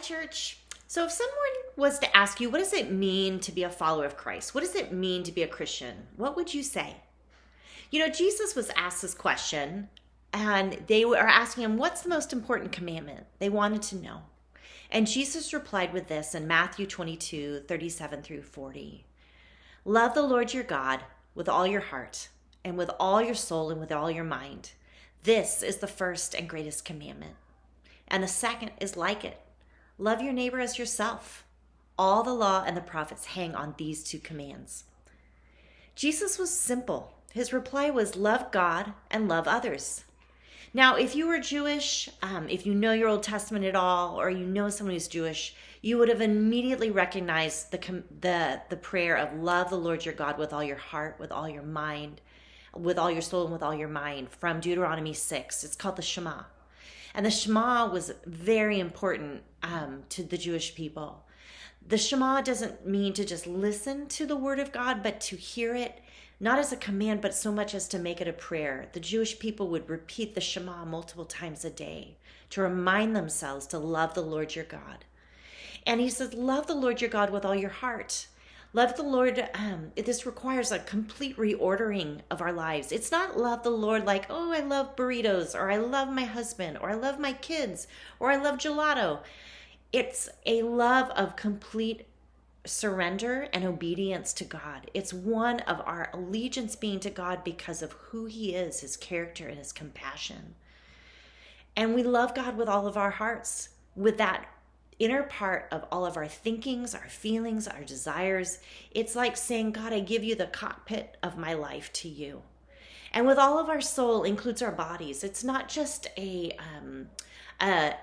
church. So if someone was to ask you, what does it mean to be a follower of Christ? What does it mean to be a Christian? What would you say? You know, Jesus was asked this question, and they were asking him, what's the most important commandment? They wanted to know. And Jesus replied with this in Matthew 22:37 through 40. Love the Lord your God with all your heart, and with all your soul, and with all your mind. This is the first and greatest commandment. And the second is like it. Love your neighbor as yourself. All the law and the prophets hang on these two commands. Jesus was simple. His reply was love God and love others. Now, if you were Jewish, if you know your Old Testament at all, or you know someone who's Jewish, you would have immediately recognized the prayer of love the Lord your God with all your heart, with all your mind, with all your soul, and with all your mind from Deuteronomy 6. It's called the Shema. And the Shema was very important to the Jewish people. The Shema doesn't mean to just listen to the word of God, but to hear it, not as a command, but so much as to make it a prayer. The Jewish people would repeat the Shema multiple times a day to remind themselves to love the Lord your God. And he says, love the Lord your God with all your heart. Love the Lord. This requires a complete reordering of our lives. It's not love the Lord like, oh, I love burritos, or I love my husband, or I love my kids, or I love gelato. It's a love of complete surrender and obedience to God. It's one of our allegiance being to God because of who he is, his character, and his compassion. And we love God with all of our hearts, with that inner part of all of our thinkings, our feelings, our desires. It's like saying, God, I give you the cockpit of my life to you. And with all of our soul includes our bodies. It's not just a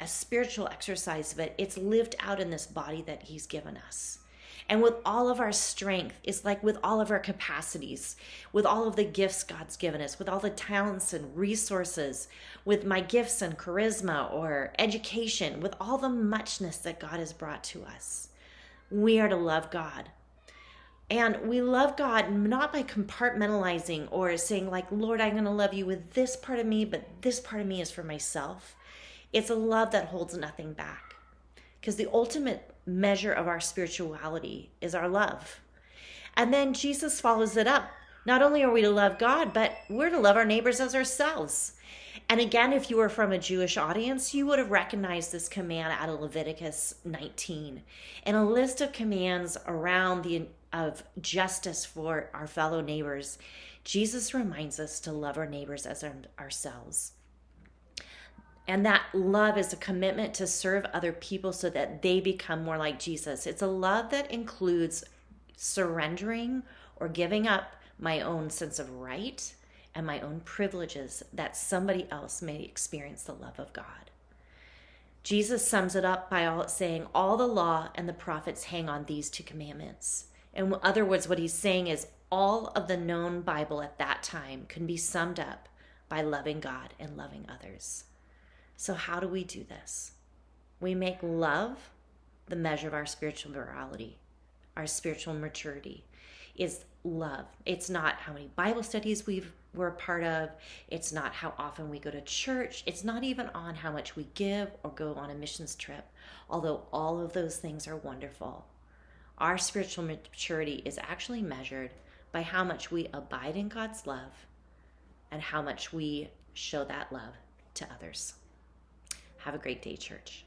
spiritual exercise, but it's lived out in this body that he's given us. And with all of our strength, it's like with all of our capacities, with all of the gifts God's given us, with all the talents and resources, with my gifts and charisma or education, with all the muchness that God has brought to us, we are to love God. And we love God not by compartmentalizing or saying like, Lord, I'm going to love you with this part of me, but this part of me is for myself. It's a love that holds nothing back. Because the ultimate measure of our spirituality is our love. And then Jesus follows it up. Not only are we to love God, but we're to love our neighbors as ourselves. And again, if you were from a Jewish audience, you would have recognized this command out of Leviticus 19 and a list of commands around of justice for our fellow neighbors. Jesus reminds us to love our neighbors as ourselves. And that love is a commitment to serve other people so that they become more like Jesus. It's a love that includes surrendering or giving up my own sense of right and my own privileges that somebody else may experience the love of God. Jesus sums it up by saying all the law and the prophets hang on these two commandments. In other words, what he's saying is all of the known Bible at that time can be summed up by loving God and loving others. So how do we do this? We make love the measure of our spiritual morality, our spiritual maturity is love. It's not how many Bible studies we're a part of. It's not how often we go to church. It's not even on how much we give or go on a missions trip, although all of those things are wonderful. Our spiritual maturity is actually measured by how much we abide in God's love and how much we show that love to others. Have a great day, church.